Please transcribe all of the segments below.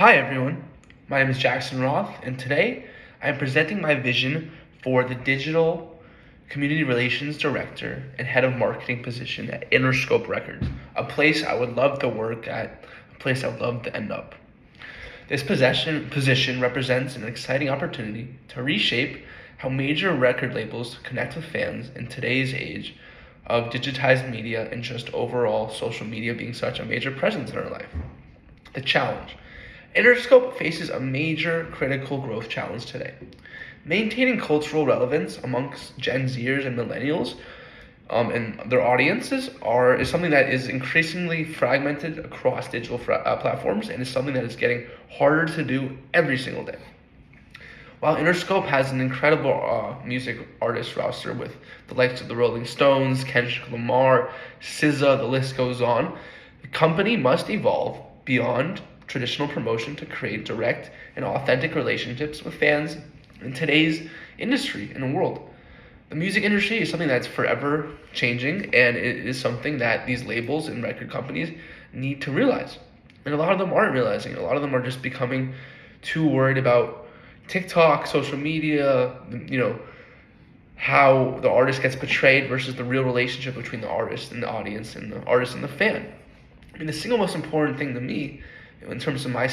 Hi everyone, my name is Jackson Roth, and today I am presenting my vision for the Digital Community Relations Director and Head of Marketing position at Interscope Records, a place I would love to work at, a place I would love to end up. This position represents an exciting opportunity to reshape how major record labels connect with fans in today's age of digitized media and just overall social media being such a major presence in our life. The challenge. Interscope faces a major critical growth challenge today. Maintaining cultural relevance amongst Gen Zers and millennials and their audiences is something that is increasingly fragmented across digital platforms and is something that is getting harder to do every single day. While Interscope has an incredible music artist roster with the likes of the Rolling Stones, Kendrick Lamar, SZA, the list goes on, the company must evolve beyond traditional promotion to create direct and authentic relationships with fans in today's industry and world. The music industry is something that's forever changing, and it is something that these labels and record companies need to realize. And a lot of them aren't realizing. A lot of them are just becoming too worried about TikTok, social media, how the artist gets portrayed versus the real relationship between the artist and the audience and the artist and the fan. I mean, the single most important thing to me in terms of my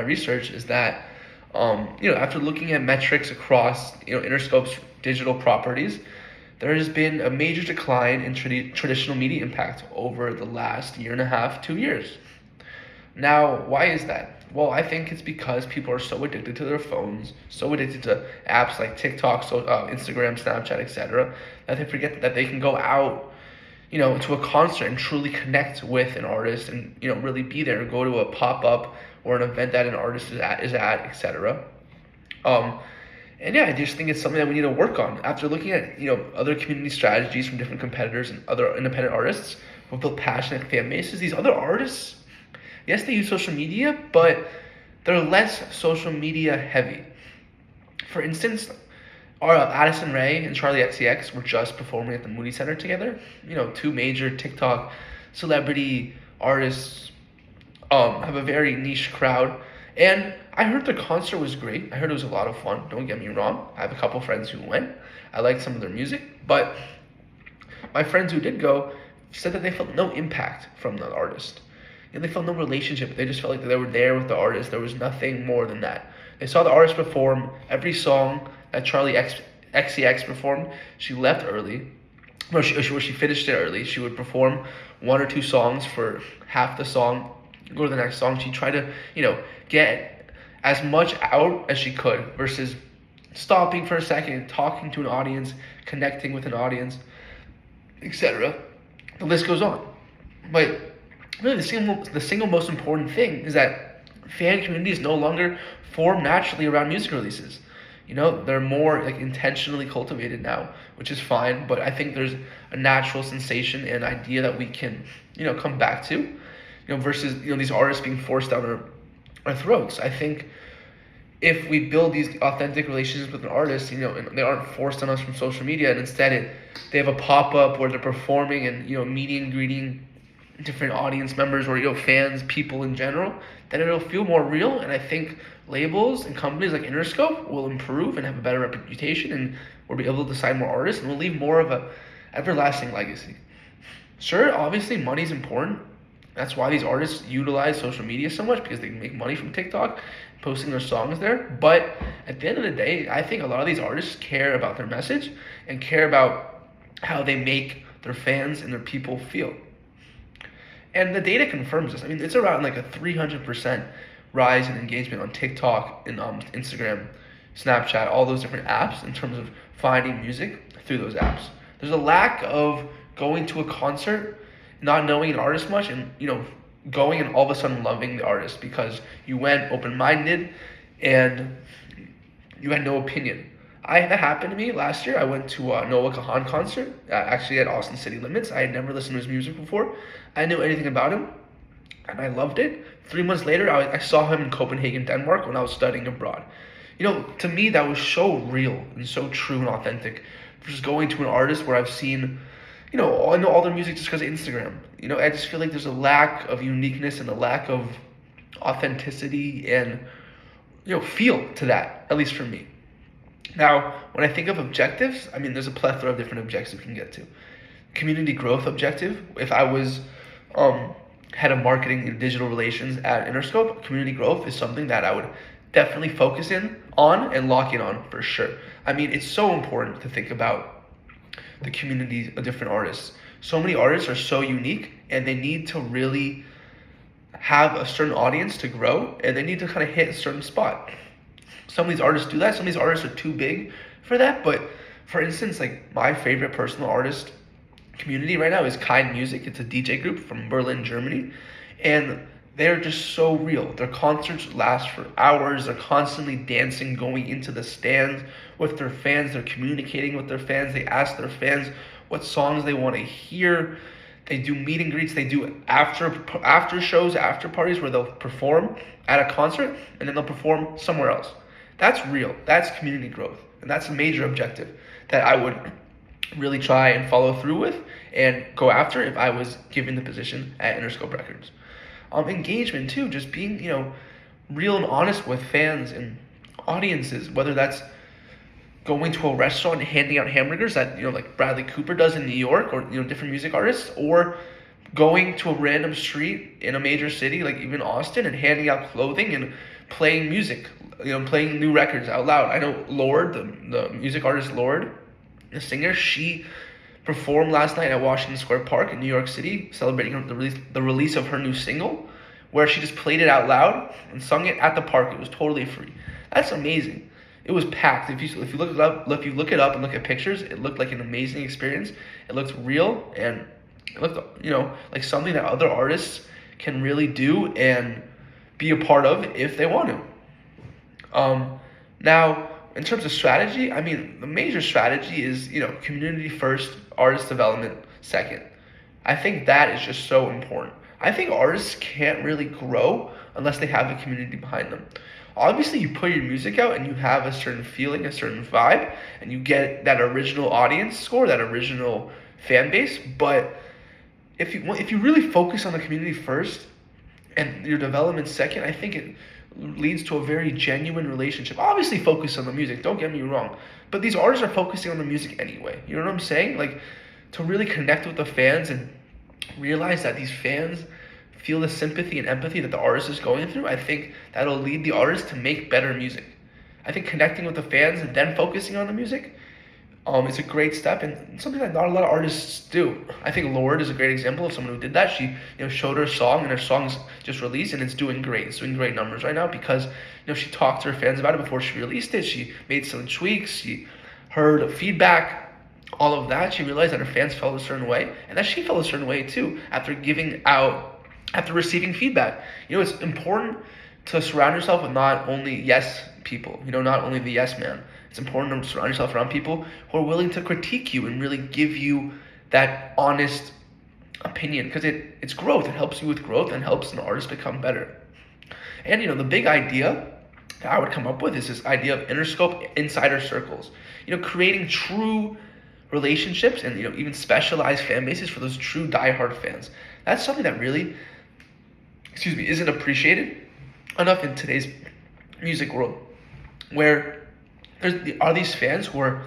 research is that after looking at metrics across Interscope's digital properties, there has been a major decline in traditional media impact over the last year and a half, 2 years. Now, why is that? Well, I think it's because people are so addicted to their phones, so addicted to apps like TikTok, Instagram, Snapchat, etc., that they forget that they can go out to a concert and truly connect with an artist and, really be there, go to a pop-up or an event that an artist is at, etc. And yeah, I just think it's something that we need to work on. After looking at, other community strategies from different competitors and other independent artists who built passionate fan bases, these other artists, yes, they use social media, but they're less social media heavy. For instance, Addison Rae and Charlie XCX were just performing at the Moody Center together. Two major TikTok celebrity artists have a very niche crowd. And I heard the concert was great. I heard it was a lot of fun. Don't get me wrong. I have a couple friends who went. I liked some of their music. But my friends who did go said that they felt no impact from the artist. They felt no relationship. They just felt like they were there with the artist. There was nothing more than that. They saw the artist perform every song that Charlie XCX performed. She left early. She finished it early. She would perform one or two songs for half the song, go to the next song. She tried to, get as much out as she could versus stopping for a second, talking to an audience, connecting with an audience, etc. The list goes on. But really, the single most important thing is that fan communities no longer form naturally around music releases. They're more intentionally cultivated now, which is fine, but I think there's a natural sensation and idea that we can, come back to, versus, these artists being forced down our throats. I think if we build these authentic relationships with an artist, and they aren't forced on us from social media, and instead they have a pop-up where they're performing and, meeting and greeting different audience members or fans, people in general, then it'll feel more real. And I think labels and companies like Interscope will improve and have a better reputation, and we'll be able to sign more artists, and we'll leave more of a everlasting legacy. Sure, obviously money's important. That's why these artists utilize social media so much, because they can make money from TikTok, posting their songs there. But at the end of the day, I think a lot of these artists care about their message and care about how they make their fans and their people feel. And the data confirms this. I mean, it's around like a 300% rise in engagement on TikTok and Instagram, Snapchat, all those different apps in terms of finding music through those apps. There's a lack of going to a concert, not knowing an artist much, and going and all of a sudden loving the artist because you went open-minded and you had no opinion. That happened to me last year. I went to a Noah Kahan concert, actually at Austin City Limits. I had never listened to his music before. I knew anything about him, and I loved it. 3 months later, I saw him in Copenhagen, Denmark, when I was studying abroad. To me, that was so real and so true and authentic. Just going to an artist where I've seen, I know all their music just because of Instagram. I just feel like there's a lack of uniqueness and a lack of authenticity and feel to that, at least for me. Now, when I think of objectives, I mean, there's a plethora of different objectives we can get to. Community growth objective. If I was head of marketing and digital relations at Interscope, community growth is something that I would definitely focus in on and lock in on for sure. I mean, it's so important to think about the community of different artists. So many artists are so unique, and they need to really have a certain audience to grow, and they need to kind of hit a certain spot. Some of these artists do that. Some of these artists are too big for that. But for instance, like my favorite personal artist community right now is Kind Music. It's a DJ group from Berlin, Germany. And they're just so real. Their concerts last for hours. They're constantly dancing, going into the stands with their fans. They're communicating with their fans. They ask their fans what songs they want to hear. They do meet and greets. They do after shows, after parties where they'll perform at a concert and then they'll perform somewhere else. That's real. That's community growth. And that's a major objective that I would really try and follow through with and go after if I was given the position at Interscope Records. Engagement too, just being, real and honest with fans and audiences, whether that's going to a restaurant and handing out hamburgers that, like Bradley Cooper does in New York, or, different music artists, or going to a random street in a major city, like even Austin, and handing out clothing and playing music, playing new records out loud. I know Lorde, the music artist Lorde, the singer, she performed last night at Washington Square Park in New York City, celebrating the release of her new single, where she just played it out loud and sung it at the park. It was totally free. That's amazing. It was packed. If you look it up, and look at pictures, it looked like an amazing experience. It looked real, and it looked, like something that other artists can really do and be a part of if they want to. Now, in terms of strategy, I mean, the major strategy is, community first, artist development second. I think that is just so important. I think artists can't really grow unless they have a community behind them. Obviously, you put your music out and you have a certain feeling, a certain vibe, and you get that original audience score, that original fan base. But if you really focus on the community first and your development second, I think it leads to a very genuine relationship. Obviously, focus on the music, don't get me wrong. But these artists are focusing on the music anyway. You know what I'm saying? Like, to really connect with the fans and realize that these fans feel the sympathy and empathy that the artist is going through, I think that'll lead the artist to make better music. I think connecting with the fans and then focusing on the music is a great step, and something that not a lot of artists do. I think Lorde is a great example of someone who did that. She showed her song, and her song's just released, and it's doing great. It's doing great numbers right now because she talked to her fans about it before she released it. She made some tweaks. She heard feedback, all of that. She realized that her fans felt a certain way, and that she felt a certain way too after receiving feedback. It's important to surround yourself with not only yes people, not only the yes man. It's important to surround yourself around people who are willing to critique you and really give you that honest opinion, because it's growth. It helps you with growth and helps an artist become better. And the big idea that I would come up with is this idea of Interscope insider circles. Creating true relationships and even specialized fan bases for those true diehard fans. That's something that really, isn't appreciated enough in today's music world, where are these fans who are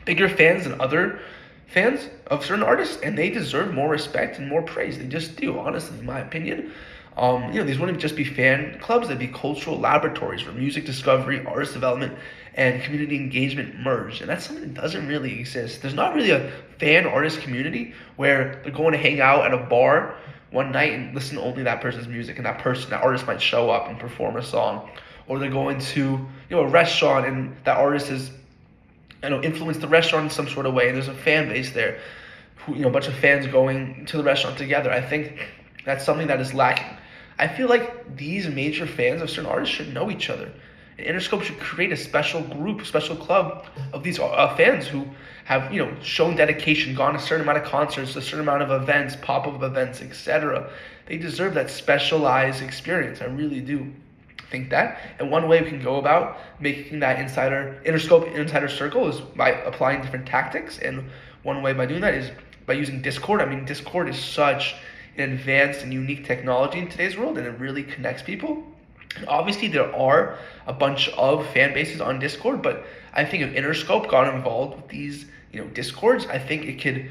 bigger fans than other fans of certain artists, and they deserve more respect and more praise. They just do, honestly, in my opinion. These wouldn't just be fan clubs; they'd be cultural laboratories where music discovery, artist development, and community engagement merge. And that's something that doesn't really exist. There's not really a fan artist community where they're going to hang out at a bar one night and listen to only that person's music, and that artist might show up and perform a song. Or they're going to a restaurant and that artist has influenced the restaurant in some sort of way, and there's a fan base there who a bunch of fans going to the restaurant together. I think that's something that is lacking. I feel like these major fans of certain artists should know each other. And Interscope should create a special group, special club of these fans who have shown dedication, gone a certain amount of concerts, a certain amount of events, pop-up events, etc. They deserve that specialized experience. I really do think that. And one way we can go about making that Interscope insider circle is by applying different tactics. And one way by doing that is by using Discord. I mean, Discord is such in advanced and unique technology in today's world, and it really connects people. And obviously, there are a bunch of fan bases on Discord, but I think if Interscope got involved with these, Discords, I think it could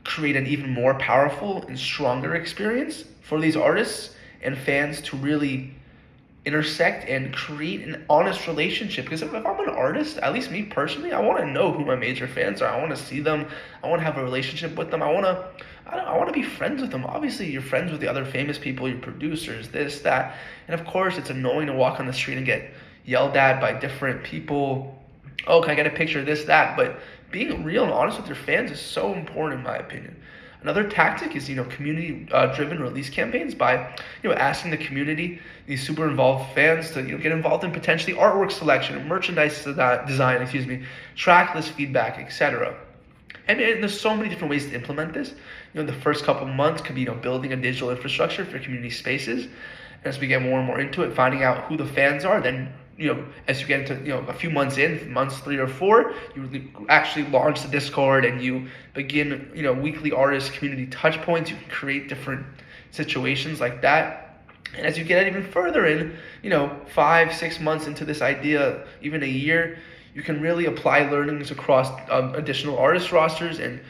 create an even more powerful and stronger experience for these artists and fans to really intersect and create an honest relationship. Because if I'm an artist, at least me personally, I want to know who my major fans are. I want to see them. I want to have a relationship with them. I want to be friends with them. Obviously, you're friends with the other famous people, your producers, this, that. And of course, it's annoying to walk on the street and get yelled at by different people. Oh, can I get a picture of this, that? But being real and honest with your fans is so important in my opinion. Another tactic is, community driven release campaigns by, asking the community, these super involved fans to, get involved in potentially artwork selection, merchandise design, track list feedback, etc. And there's so many different ways to implement this. The first couple months could be, building a digital infrastructure for community spaces. And as we get more and more into it, finding out who the fans are, then as you get into, a few months in, months 3 or 4, you actually launch the Discord and you begin, weekly artist community touch points. You can create different situations like that. And as you get even further in, 5-6 months into this idea, even a year, you can really apply learnings across additional artist rosters and,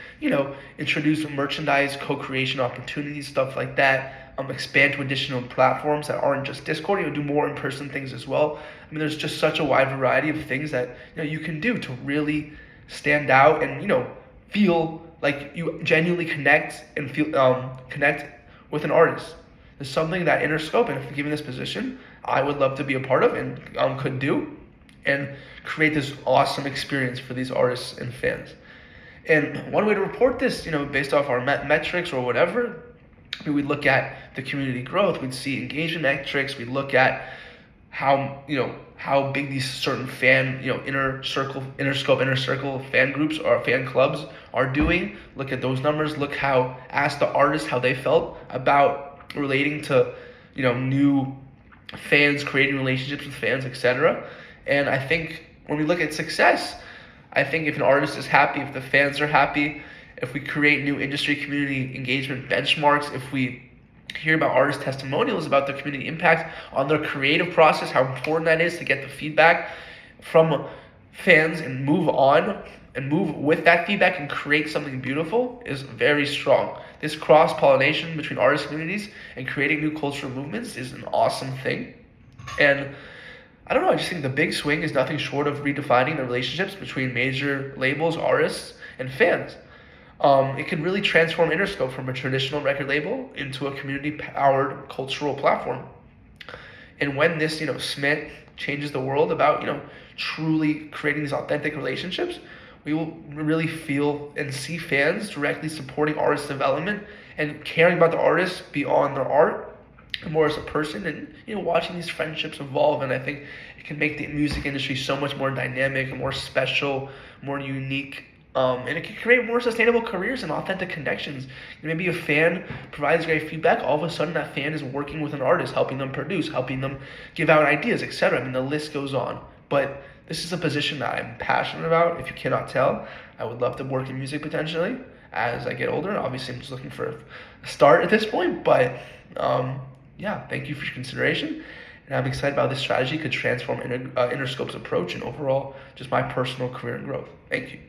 introduce merchandise, co-creation opportunities, stuff like that. Expand to additional platforms that aren't just Discord. Do more in-person things as well. There's just such a wide variety of things that you can do to really stand out and feel like you genuinely connect and connect with an artist. It's something that Interscope, and if given this position, I would love to be a part of and could do and create this awesome experience for these artists and fans. And one way to report this, based off our metrics or whatever, we'd look at the community growth, we'd see engagement metrics, we'd look at how big these certain fan, inner circle fan groups or fan clubs are doing. Look at those numbers, ask the artists how they felt about relating to, new fans, creating relationships with fans, etc. And I think when we look at success, I think if an artist is happy, if the fans are happy, if we create new industry community engagement benchmarks, if we hear about artist testimonials about their community impact on their creative process, how important that is to get the feedback from fans and move on and move with that feedback and create something beautiful, is very strong. This cross-pollination between artist communities and creating new cultural movements is an awesome thing. And I don't know, I just think the big swing is nothing short of redefining the relationships between major labels, artists, and fans. It could really transform Interscope from a traditional record label into a community-powered cultural platform. And when this, Smith changes the world about, truly creating these authentic relationships, we will really feel and see fans directly supporting artist development and caring about the artist beyond their art, and more as a person, and watching these friendships evolve. And I think it can make the music industry so much more dynamic, more special, more unique. And it can create more sustainable careers and authentic connections. Maybe a fan provides great feedback, all of a sudden that fan is working with an artist, helping them produce, helping them give out ideas, etc. The list goes on. But this is a position that I'm passionate about. If you cannot tell, I would love to work in music potentially as I get older. Obviously, I'm just looking for a start at this point. But thank you for your consideration. And I'm excited about this strategy could transform Interscope's approach and overall just my personal career and growth. Thank you.